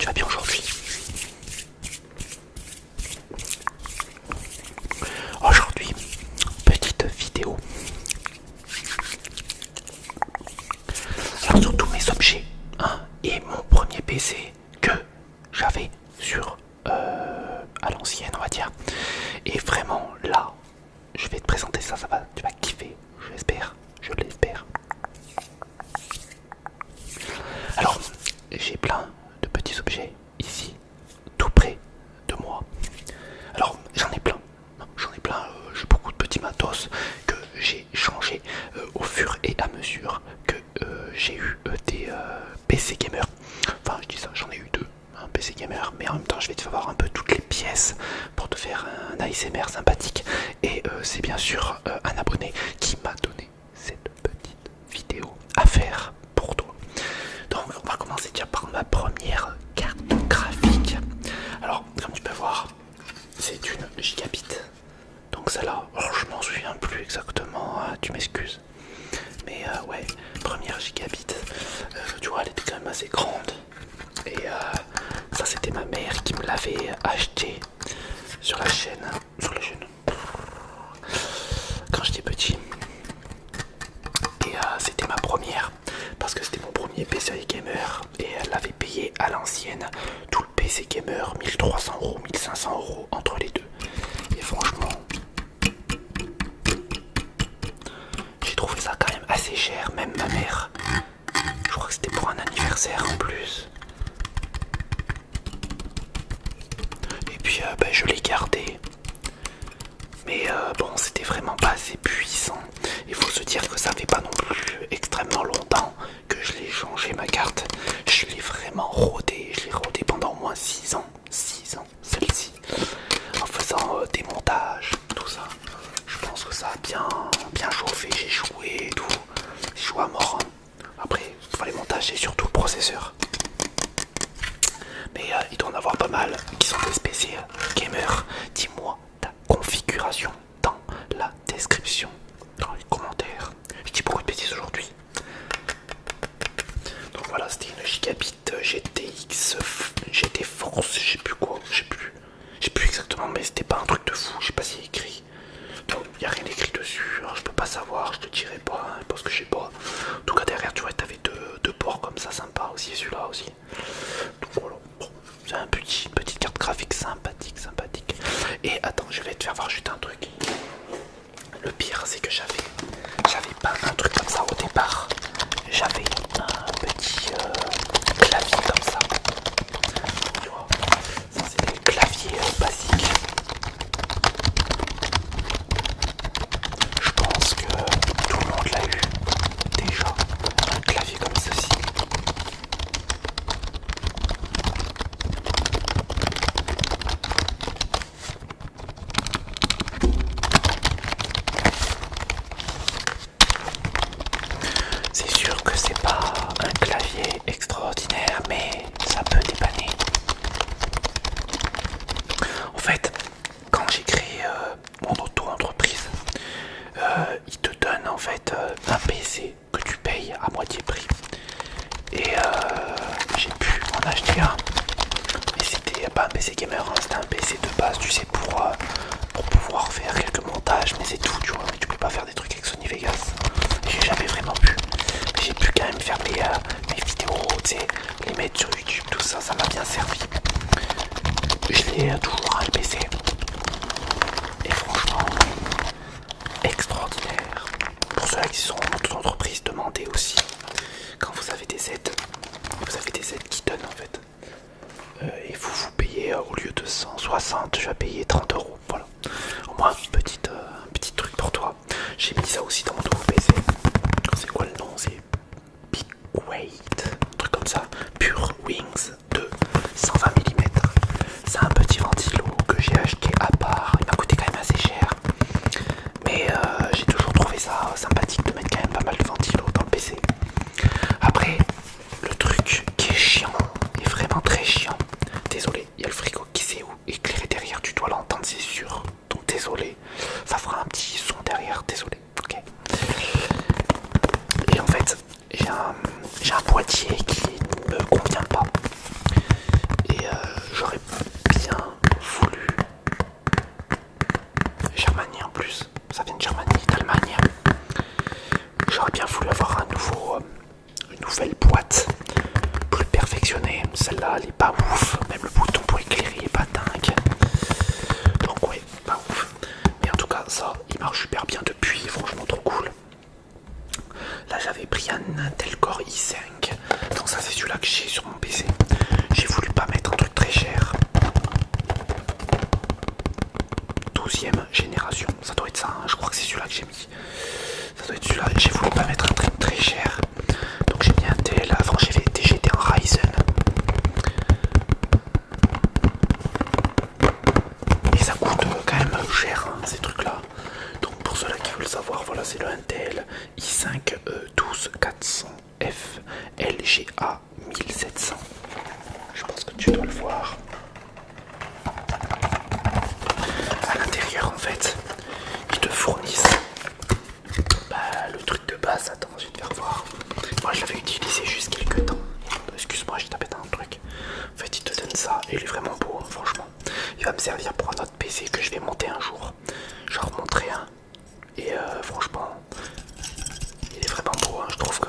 vas bien aujourd'hui? Aujourd'hui, petite vidéo. Alors sur tous mes objets, hein, et mon premier PC que j'avais sur à l'ancienne, on va dire. Et vraiment là, je vais te présenter ça, tu vas kiffer, j'espère, je l'espère. Alors, j'ai plein de petits objets ici, tout près de moi. Alors, j'en ai plein, j'ai beaucoup de petits matos que j'ai changé au fur et à mesure que j'ai eu des PC gamer. Enfin, je dis ça, j'en ai eu deux, un PC gamer, mais en même temps, je vais te faire voir un peu toutes les pièces pour te faire un ASMR sympathique. Et c'est bien sûr un abonné qui m'a donné cette petite vidéo à faire pour toi. Donc on va commencer déjà par ma première carte graphique. Alors comme tu peux voir, c'est une gigabit. Donc celle-là, je m'en souviens plus exactement, tu m'excuses. Mais ouais, première gigabit, tu vois elle était quand même assez grande. Et ça c'était ma mère qui me l'avait acheté sur la chaîne, quand j'étais petit. Et c'était ma première, parce que c'était mon premier PC gamer. Et elle l'avait payé à l'ancienne, tout le PC gamer, 1300 €, 1500 € entre les deux. Et franchement, j'ai trouvé ça quand même assez cher, même ma mère. Je crois que c'était pour un anniversaire en plus. Et puis je l'ai gardé. Mais bon, c'était vraiment pas assez puissant. Il faut se dire que ça fait pas non plus extrêmement longtemps que je l'ai changé ma carte. Je l'ai vraiment rodé. Je l'ai rodé pendant au moins 6 ans. 6 ans, celle-ci. En faisant des montages, tout ça. Je pense que ça a bien chauffé. J'ai joué et tout. J'ai joué à mort. Après, pour les montages, c'est surtout le processeur. Mais il doit en avoir pas mal qui sont des PC gamers. Dis-moi ta configuration dans la description, dans les commentaires. Je dis beaucoup de bêtises aujourd'hui. Donc voilà, c'était une gigabit GTX, GT Force, je sais plus quoi, je sais plus exactement, mais c'était pas un truc de fou, je sais pas s'il y a écrit. Donc il n'y a rien écrit dessus, alors je peux pas savoir, je te dirai pas, hein, parce que je sais pas. En tout cas derrière tu vois t'avais deux ports comme ça, sympa aussi, celui-là aussi. Donc voilà, bon, c'est un petite carte graphique sympathique. Et attends, je vais te faire voir juste un truc. Le pire c'est que j'avais pas un truc comme ça au départ. J'avais un petit clavier comme ça. Tu vois, ça c'est des claviers basiques. Je pense que tout le monde l'a eu déjà, un clavier comme ceci. C'est sûr que c'est pas un clavier extraordinaire, mais ça peut dépanner. En fait, quand j'ai créé mon auto-entreprise, il te donne en fait un PC que tu payes à moitié prix. Et j'ai pu en acheter un. Mais c'était pas un PC gamer, hein, c'était un PC de base, tu sais, pour pouvoir faire quelques montages, mais c'est tout, tu vois. Mais tu peux pas faire des trucs avec Sony Vegas. J'ai jamais vraiment pu. Mais j'ai pu quand même faire mes vidéos, tu sais, les mettre sur YouTube, tout ça, ça m'a bien servi. Je l'ai toujours, hein, le PC. Et franchement, extraordinaire. Pour ceux qui sont en toute entreprise, demandez aussi. Quand vous avez des aides, qui donnent en fait. Et vous payez au lieu de 160, je vais payer 30 €. Voilà. Au moins un petit truc pour toi. J'ai mis ça aussi dans mon nouveau PC. C'est quoi le nom? C'est Big Weight, un truc comme ça. Pure Wings de 120 mm. C'est un petit ventilo que j'ai acheté à part. Il m'a coûté quand même assez cher. Mais j'ai toujours trouvé ça sympathique de mettre quand même pas mal de ventilo dans le PC. Après, le truc qui est chiant, est vraiment très chiant. Désolé, il y a le frigo qui s'est éclairé derrière, tu dois l'entendre, c'est sûr. Donc désolé, ça fera un petit son derrière, désolé. Ok. celle-là, elle est pas ouf. Même le bouton pour éclairer, il est pas dingue. Donc ouais, pas ouf. Mais en tout cas, ça, il marche super bien depuis, franchement trop cool. Là, j'avais pris un Intel Core i5. Donc ça, c'est celui-là que j'ai sur mon PC. J'ai voulu pas mettre un truc très cher. 12e génération, ça doit être ça, hein. Je crois que c'est celui-là que j'ai mis. Ça doit être celui-là, j'ai voulu pas mettre un truc très cher. Donc j'ai mis un Intel, avant j'étais en Ryzen. Et ça coûte quand même cher, hein, ces trucs-là. Donc pour ceux-là qui veulent savoir, voilà, c'est le Intel i5 12400F LGA 1700. Je pense que tu dois le voir. À l'intérieur, en fait, ils te fournissent le truc de base. Attends, je vais te faire voir. Moi, je l'avais utilisé juste quelques temps. Excuse-moi, j'ai tapé dans un truc. En fait, ils te donnent ça et il est vraiment beau, hein, franchement. Il va me servir pour un autre PC que je vais monter un jour. J'en remonterai un. Et franchement, il est vraiment beau, hein. Je trouve que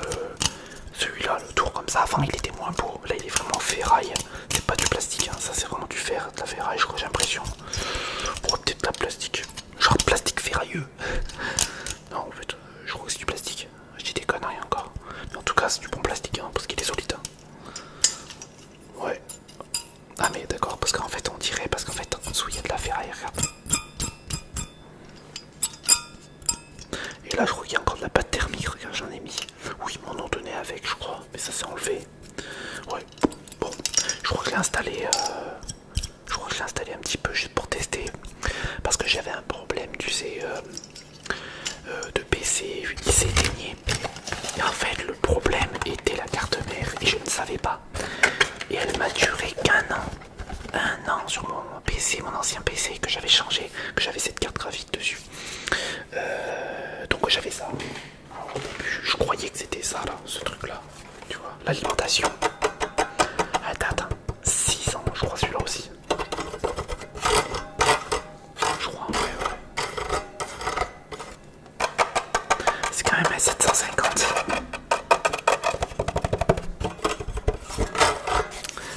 celui-là, le tour comme ça, avant il était moins beau. Là, il est vraiment ferraille. C'est pas du plastique, hein. Ça c'est vraiment du fer, de la ferraille, je crois, j'ai l'impression. Ou peut-être de la plastique. Genre plastique ferrailleux. Non, en fait, je crois que c'est du plastique. Je dis des conneries encore. Mais en tout cas, c'est du bon plastique, hein, parce qu'il est solide. Hein. Ouais. Ah mais d'accord, parce qu'en fait, on dirait, parce qu'en fait, en dessous, il y a de la ferraille, regarde. Et là, je crois qu'il y a encore de la pâte thermique, regarde, j'en ai mis. Oui, mon nom donnait avec, je crois, mais ça s'est enlevé. Ouais, bon, je crois que je l'ai installé, un petit peu juste pour tester. Parce que j'avais un problème, tu sais, de PC, il s'éteignait. Et en fait, le problème était la carte mère, et je ne savais pas. Et elle m'a duré qu'un an. Un an sur mon PC, mon ancien PC que j'avais changé, que j'avais cette carte graphique dessus. Donc j'avais ça. Au début, je croyais que c'était ça là, ce truc là. Tu vois, l'alimentation. Elle date 6 ans, je crois celui-là aussi. Je crois, ouais. C'est quand même à 750.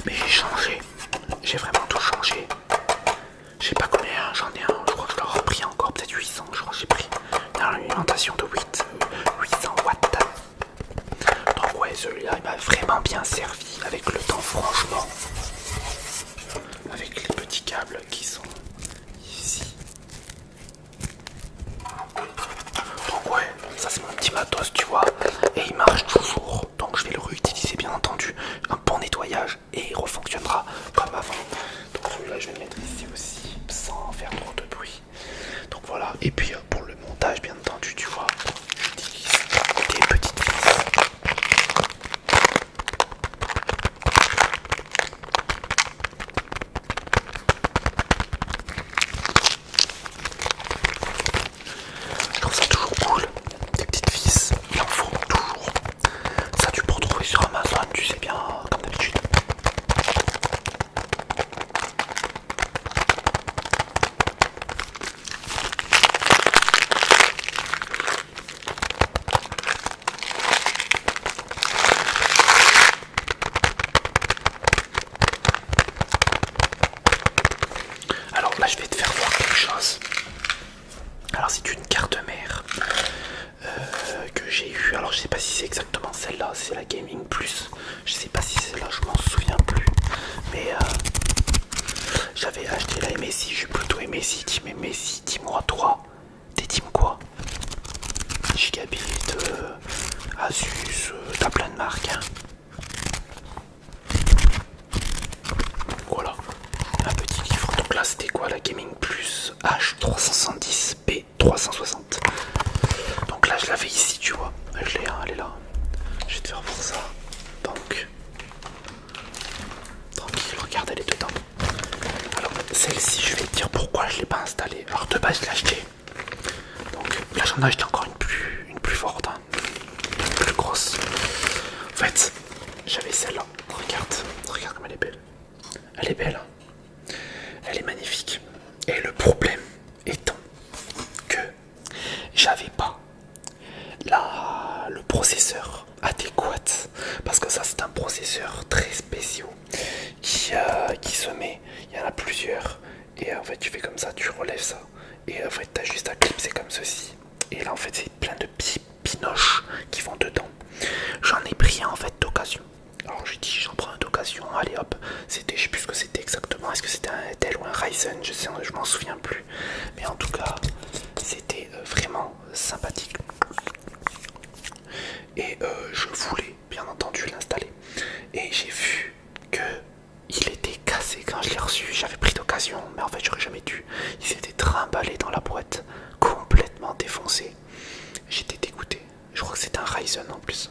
Mais j'ai changé. J'ai vraiment tout changé. Je sais pas combien j'en ai un. Je crois que je leur ai pris encore peut-être 800. Je crois que j'ai pris une alimentation de 800 watts. Donc ouais, celui-là il m'a vraiment bien servi avec le temps, franchement. Avec les petits câbles qui sont ici. Donc ouais, ça c'est mon petit matos, tu vois. Et il marche toujours. Donc je vais le réutiliser bien entendu. Un bon nettoyage et il refonctionnera comme avant. Donc celui-là je vais le mettre ici aussi sans faire trop de bruit. Donc voilà. Et puis pour le montage bien entendu, tu vois, j'utilise des petites vis. Je trouve ça toujours cool. Des petites vis, il en faut toujours. Ça tu peux retrouver sur Amazon, tu sais bien, comme d'habitude. Alors là je vais te faire voir quelque chose. Alors c'est une carte mère que j'ai eue. Alors je sais pas si c'est exactement celle-là, c'est la Gaming Plus. Je sais pas si c'est là, je m'en souviens plus. Mais j'avais acheté la MSI, je suis plutôt MSI, team MSI, dis-moi toi. T'es team quoi? Gigabit, Asus, t'as plein de marques hein. Voilà, un petit livre. Donc là c'était quoi la Gaming Plus H370 P360. Donc là je l'avais ici tu vois. Je l'ai, hein, elle est là. Je vais te faire voir ça. Donc tranquille, regarde elle est dedans. Alors celle-ci je vais te dire pourquoi je l'ai pas installée. Alors de base je l'ai acheté. Donc là j'en ai acheté encore une plus forte, hein. Une plus grosse. En fait j'avais celle-là. Regarde comme elle est belle. Elle est belle, hein. Elle est magnifique. Et le problème étant que j'avais pas le processeur adéquat, parce que ça c'est un processeur très spécial. plusieurs. Et en fait, tu fais comme ça, tu relèves ça. Et en fait, t'as juste à clipser comme ceci. Et là, en fait, c'est plein de petits pinoches qui vont dedans. J'en ai pris un en fait d'occasion. Alors j'ai dit j'en prends un d'occasion, allez hop. C'était, je sais plus ce que c'était exactement. Est-ce que c'était un Dell ou un Ryzen? Je m'en souviens plus. Mais en tout cas, c'était vraiment sympathique. Et je voulais bien entendu l'installer. Et j'ai vu que il était cassé quand je l'ai reçu. J'avais pris d'occasion, mais en fait j'aurais jamais dû. Il s'était trimballé dans la boîte, complètement défoncé. J'étais dégoûté. Je crois que c'était un Ryzen en plus.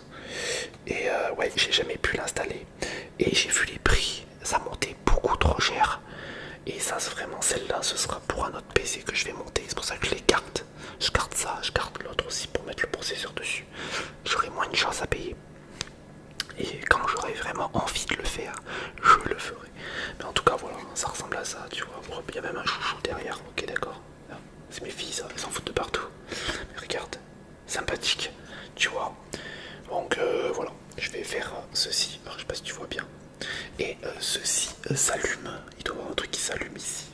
Et ouais, j'ai jamais pu l'installer. Et j'ai vu les prix, ça montait beaucoup trop cher. Et ça, vraiment, celle-là, ce sera pour un autre PC que je vais monter. C'est pour ça que je les garde. Je garde ça, je garde l'autre aussi pour mettre le processeur dessus. J'aurai moins de chance à payer. Et quand j'aurai vraiment envie de le faire, je le ferai. Mais en tout cas, voilà, ça ressemble à ça, tu vois. Il y a même un chouchou derrière, ok, d'accord. C'est mes filles, ça, elles s'en foutent de partout. Mais regarde, sympathique, tu vois. Donc voilà, je vais faire ceci. Alors, je sais pas si tu vois bien. Et ceci s'allume. Il doit y avoir un truc qui s'allume ici.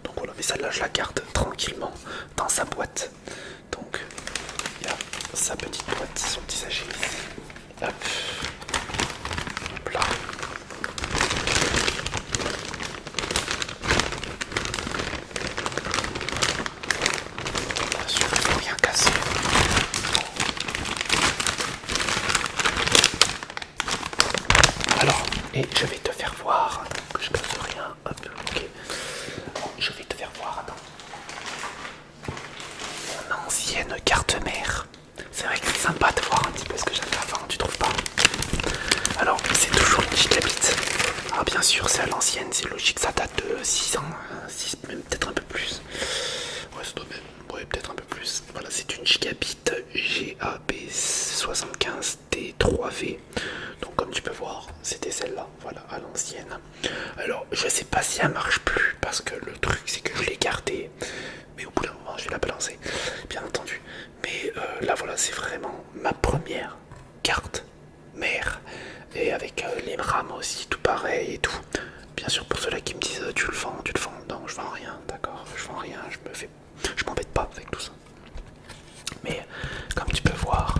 Donc voilà, mais celle-là, je la garde tranquillement dans sa boîte. Donc, il y a sa petite boîte, son petit sachet ici. Hop. Hop là. Bien sûr, il ne faut rien casser. Alors, et je vais te faire voir que je casse rien. Hop, ok. Je vais te faire voir, attends. Mon ancienne carte mère. C'est vrai que c'est sympa de voir un petit peu ce que j'avais avant, tu trouves pas? Alors, c'est toujours une gigabit. Ah, bien sûr, c'est à l'ancienne, c'est logique, ça date de 6 ans, 6, même peut-être un peu plus. Ouais, ça doit même, ouais, peut-être un peu plus. Voilà, c'est une gigabit GAB75T3V. Donc, comme tu peux voir, c'était celle-là, voilà, à l'ancienne. Alors, je sais pas si elle marche plus, parce que le truc, c'est que je l'ai gardée. Mais au bout d'un moment, je vais la balancer, bien entendu. Mais là, voilà, c'est vraiment ma première carte mère. Et avec les RAM aussi, tout pareil et tout. Bien sûr, pour ceux-là qui me disent tu le vends, non, je vends rien, d'accord, je vends rien, je m'embête pas avec tout ça. Mais comme tu peux voir,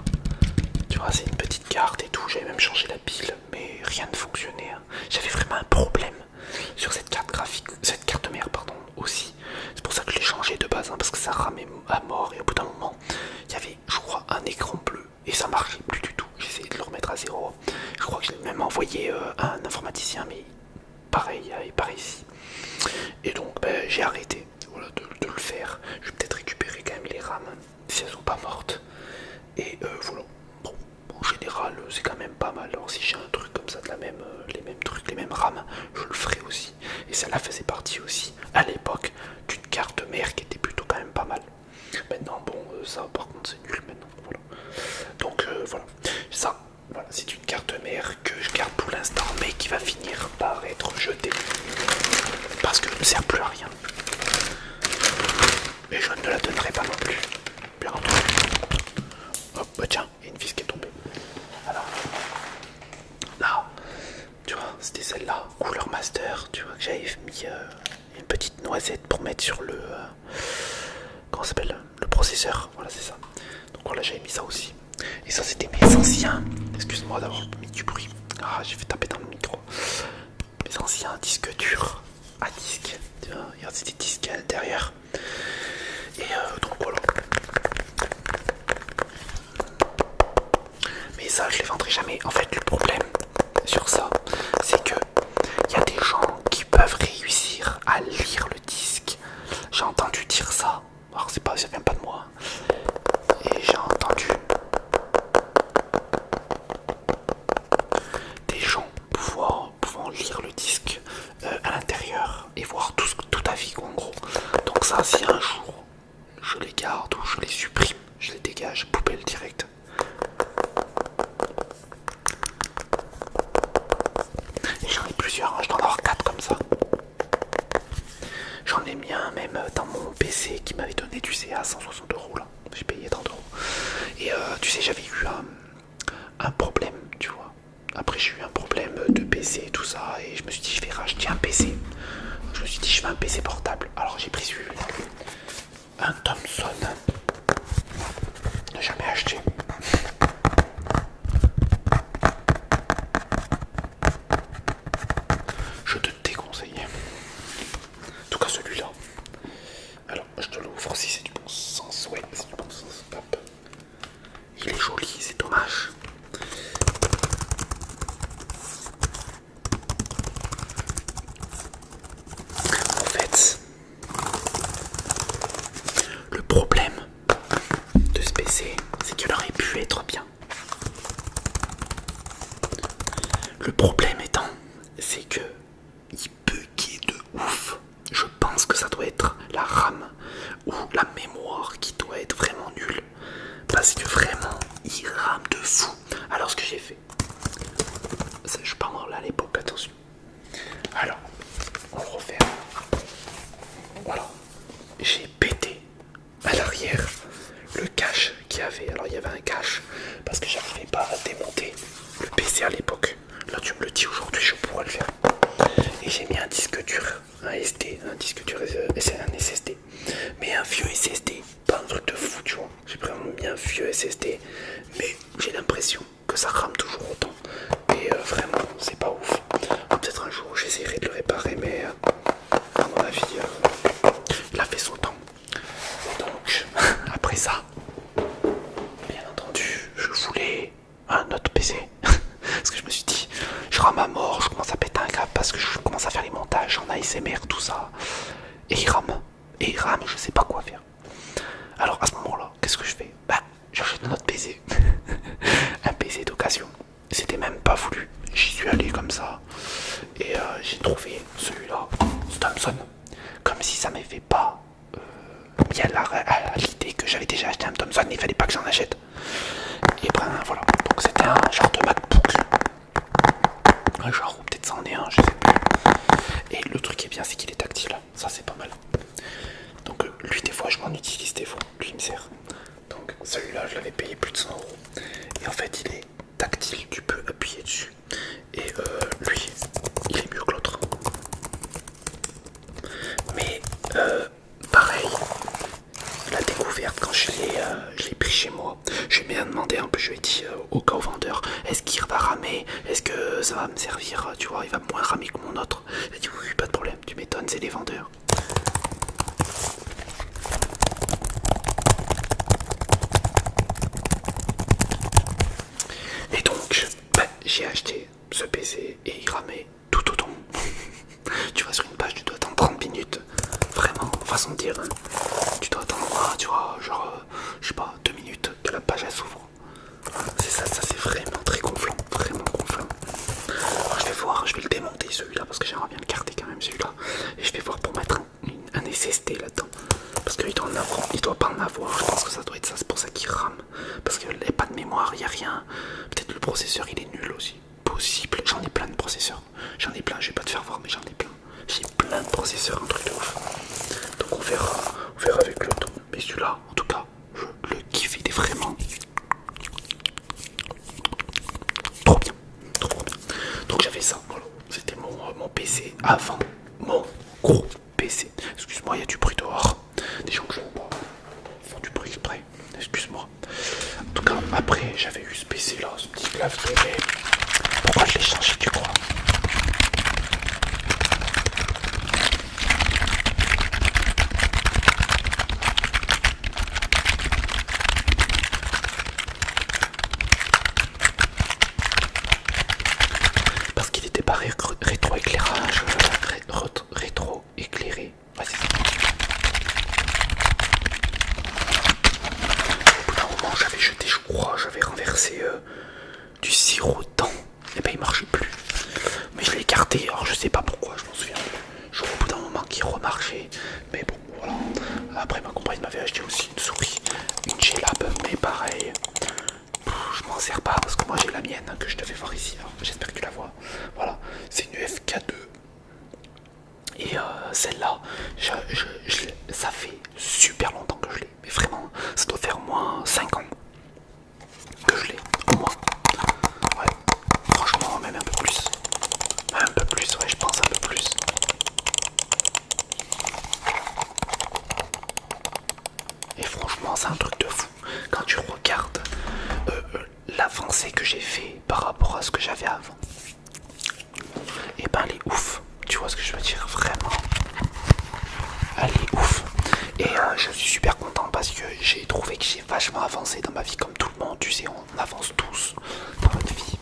tu vois, c'est une petite carte et tout. J'avais même changé la pile, mais rien ne fonctionnait. Hein. J'avais vraiment un problème sur cette carte graphique, cette carte mère, pardon, aussi. C'est pour ça que je l'ai changé de base, hein, parce que ça ramait à mort. Et au bout d'un moment, il y avait, je crois, un écran bleu et ça marchait plus du tout. J'ai essayé de le remettre à zéro. Je crois que je l'ai même envoyé à un informaticien, mais pareil, pareil ici. Et donc, ben, j'ai arrêté, voilà, de le faire. Je vais peut-être récupérer quand même les RAM si elles sont pas mortes. Et voilà. Bon, en général, c'est quand même pas mal. Alors si j'ai un truc comme ça, de la même, les mêmes trucs, les mêmes RAM, je le ferai aussi. Et celle-là faisait partie aussi, à l'époque, d'une carte mère qui était plutôt quand même pas mal. Maintenant, bon, ça par contre c'est nul maintenant. Voilà. Donc voilà. Ça, voilà, c'est une carte mère que je garde pour l'instant, mais qui va finir par être jetée. Parce que ne sert plus à rien. Mais je ne la donnerai pas non plus. Bien entendu. Hop, bah tiens, il y a une vis qui est tombée. Alors, là, tu vois, c'était celle-là, couleur master, tu vois, que j'avais mis une petite noisette pour mettre sur le... comment ça s'appelle? Le processeur, voilà, c'est ça. Donc voilà, j'avais mis ça aussi. Et ça, c'était mes anciens... Excuse-moi d'avoir mis du bruit. Ah, j'ai fait taper dans le micro. Mes anciens disques durs à disque. Tu vois, regarde, c'est des disques à l'intérieur. Et donc voilà. Mais ça, je les vendrai jamais. En fait, le problème sur ça, c'est que il y a des gens qui peuvent réussir à lire le disque. J'ai entendu dire ça. Alors c'est pas, ça vient pas de moi. Et j'ai entendu des gens pouvant lire le disque à l'intérieur et voir tout à vie en gros. Donc ça, si un jour je les garde ou je les supprime, je les dégage, poubelle directe. Et j'en ai plusieurs, hein, je dois en avoir 4 comme ça. J'en ai mis un même dans mon PC qui m'avait donné du CA à 160 € là. J'ai payé 30 €. Et tu sais, j'avais eu un problème, tu vois. Après, j'ai eu un problème de PC et tout ça. Et je me suis dit, je vais racheter un PC. Je me suis dit, veux un PC portable. Alors j'ai pris celui-là. Un Thomson. Ne jamais acheté. Je te déconseille. En tout cas celui-là. Alors je te l'ouvre si c'est du bon sens. Ouais, c'est du bon sens. Hop. Il est joli, c'est dommage. En fait, le problème de ce PC, c'est qu'il aurait pu être bien. Le problème étant, c'est que il buguait de ouf. Je pense que ça doit être la RAM ou la mémoire qui doit être vraiment nulle. Parce que vraiment, il rame de fou. Alors ce que j'ai fait, je parle là à l'époque, attention. Alors, on le refait. Voilà. J'ai pété à l'arrière le cache qu'il y avait. Alors il y avait un cache parce que j'arrivais pas à démonter le PC à l'époque. Là tu me le dis aujourd'hui, je pourrais le faire. Et j'ai mis un disque dur, un SD, un disque dur, un SSD. Mais un vieux SSD, pas un truc de fou, tu vois. J'ai vraiment mis un vieux SSD, mais j'ai l'impression que ça rame toujours autant. Et vraiment, c'est pas ouf. Peut-être un jour j'essaierai de le réparer, mais à mon avis, il a fait son temps. Et donc, après ça, bien entendu, je voulais un autre PC. Parce que je me suis dit, je rame à mort, je commence à péter un câble parce que je commence à faire les montages en ASMR, tout ça. Et il rame. Et il rame, je sais pas quoi faire. Alors à ce moment-là, qu'est-ce que je fais? Bah, j'achète un autre PC. Un PC d'occasion. C'était même pas voulu. J'y suis allé comme ça. Et j'ai trouvé celui-là, Thomson. Comme si ça m'avait pas mis à l'idée que j'avais déjà acheté un Thomson, il fallait pas que j'en achète. Et ben voilà. Donc c'était un genre de MacBook. Un genre, ou peut-être ça en est un, je sais plus. Et le truc qui est bien, c'est qu'il est tactile. Ça c'est pas mal. Donc lui des fois je m'en utilise des fois. Lui il me sert. Donc celui-là je l'avais payé plus de 100 euros. Et en fait il est tactile, tu peux appuyer dessus. Et lui, il est mieux que l'autre. Mais pareil, la découverte quand je l'ai pris chez moi, je lui ai bien demandé un peu, je lui ai dit au gars au vendeur, est-ce qu'il va ramer, est-ce que ça va me servir, tu vois, il va moins ramer que mon autre. Il a dit oui, pas de problème, tu m'étonnes, c'est les vendeurs. Et donc, j'ai acheté ce PC et il ramait tout autant. Tu vas sur une page, tu dois attendre 30 minutes. Vraiment, façon de dire. Hein. Tu dois attendre, tu vois, genre, je sais pas, 2 minutes que la page elle s'ouvre. C'est ça, ça c'est vraiment très gonflant. Vraiment gonflant. Alors, je vais voir, je vais le démonter celui-là parce que j'aimerais bien le garder quand même celui-là. Et je vais voir pour mettre un SSD là-dedans. Parce qu'il doit en avoir, il doit pas en avoir. Je pense que ça doit être ça, c'est pour ça qu'il rame. Parce qu'il n'y a pas de mémoire, il n'y a rien. Peut-être le processeur il est nul aussi. Possible, j'en ai plein de processeurs. J'en ai plein, je vais pas te faire voir, mais j'en ai plein. J'ai plein de processeurs, un truc de ouf. Donc on verra avec le temps. Mais celui-là, en tout cas, je le kiffe, il est vraiment trop bien. Trop bien. Donc j'avais ça, voilà. C'était mon PC avant mon gros PC. Excuse-moi, il y a du bruit dehors. Des gens que je vois pas font du bruit exprès. Excuse-moi. En tout cas, après, j'avais eu ce PC là, ce petit clavier, mais pourquoi je l'ai changé, tu crois? Parce qu'il était pas rétro-éclairage, rétro-éclairé. Ouais, c'est ça. Au bout d'un moment, j'avais jeté, je crois, j'avais renversé du sirop dedans. Et ben il marchait plus. Mais je l'ai écarté, alors je sais pas pourquoi, je m'en souviens plus. Je vois au bout d'un moment qu'il remarchait. Mais bon, voilà. Après, ma compagne m'avait acheté aussi une souris, une G-Lab, mais pareil. Je m'en sers pas parce que moi j'ai la mienne que je devais voir ici. J'espère que tu la vois. Voilà, c'est une FK2. Et celle-là, ça fait super longtemps que je l'ai. Mais vraiment, ça doit faire au moins 5 ans que je l'ai. Au moins. Ouais, franchement, même un peu plus. Même un peu plus, ouais, je pense un peu plus. c'est un truc de fou. Quand tu regardes l'avancée que j'ai fait par rapport à ce que j'avais avant, et ben elle est ouf. Tu vois ce que je veux dire? Vraiment, elle est ouf. Et je suis super content parce que j'ai trouvé que j'ai vachement avancé dans ma vie comme tout le monde. Tu sais, on avance tous dans notre vie.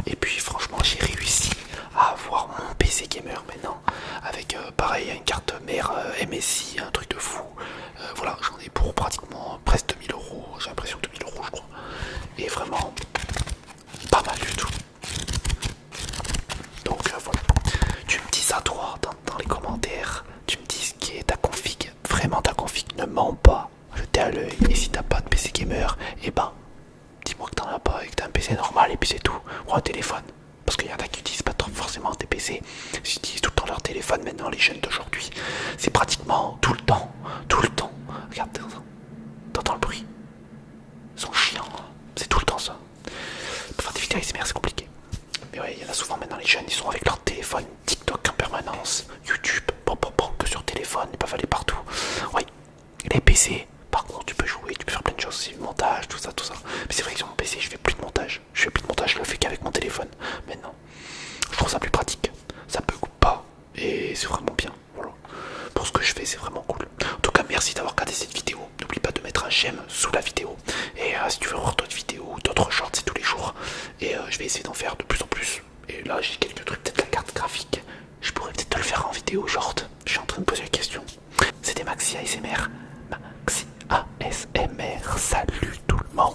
Et puis franchement, j'ai réussi à avoir mon PC gamer maintenant. Avec pareil, une carte mère MSI, un truc de fou. Voilà, j'en ai pour pratiquement presque 2000 €. J'ai l'impression 2000 € je crois. Et vraiment, pas mal du tout. Donc voilà. Tu me dis ça toi dans les commentaires. Tu me dis ce qui est ta config. Vraiment ta config ne ment pas. Jetez à l'œil. Et si t'as pas de PC gamer, et ben dis-moi que t'en as pas et que t'as un PC normal et puis c'est tout. Ou un téléphone. Parce qu'il y en a qui utilisent pas trop forcément des PC. Ils utilisent tout le temps leur téléphone maintenant, les jeunes d'aujourd'hui. C'est pratiquement tout le temps. Tout le temps. Regarde, t'entends le bruit. Ils sont chiants. C'est tout le temps ça. Pour faire des vidéos ASMR c'est compliqué. Mais ouais, il y en a souvent maintenant les jeunes, ils sont avec leur téléphone, TikTok en permanence, YouTube, que sur téléphone, ils peuvent aller partout. Oui, les PC, par contre tu peux jouer, tu peux faire plein de choses aussi, montage, tout ça, tout ça. Mais c'est vrai que sur mon PC je fais plus de montage. Je fais plus de montage, je le fais qu'avec mon téléphone. Maintenant, je trouve ça plus pratique. Ça bug pas. Et c'est vraiment bien. Voilà. Pour ce que je fais, c'est vraiment cool. En tout cas, merci d'avoir regardé cette vidéo. N'oublie pas de mettre un j'aime sous la vidéo. Et si tu veux voir d'autres vidéos, d'autres shorts, c'est tous les jours. Et je vais essayer d'en faire de plus en plus. Et là, j'ai quelques trucs, peut-être la carte graphique. Je pourrais peut-être te le faire en vidéo short. Je suis en train de poser la question. C'était Maxi ASMR. Maxi ASMR. Salut tout le monde.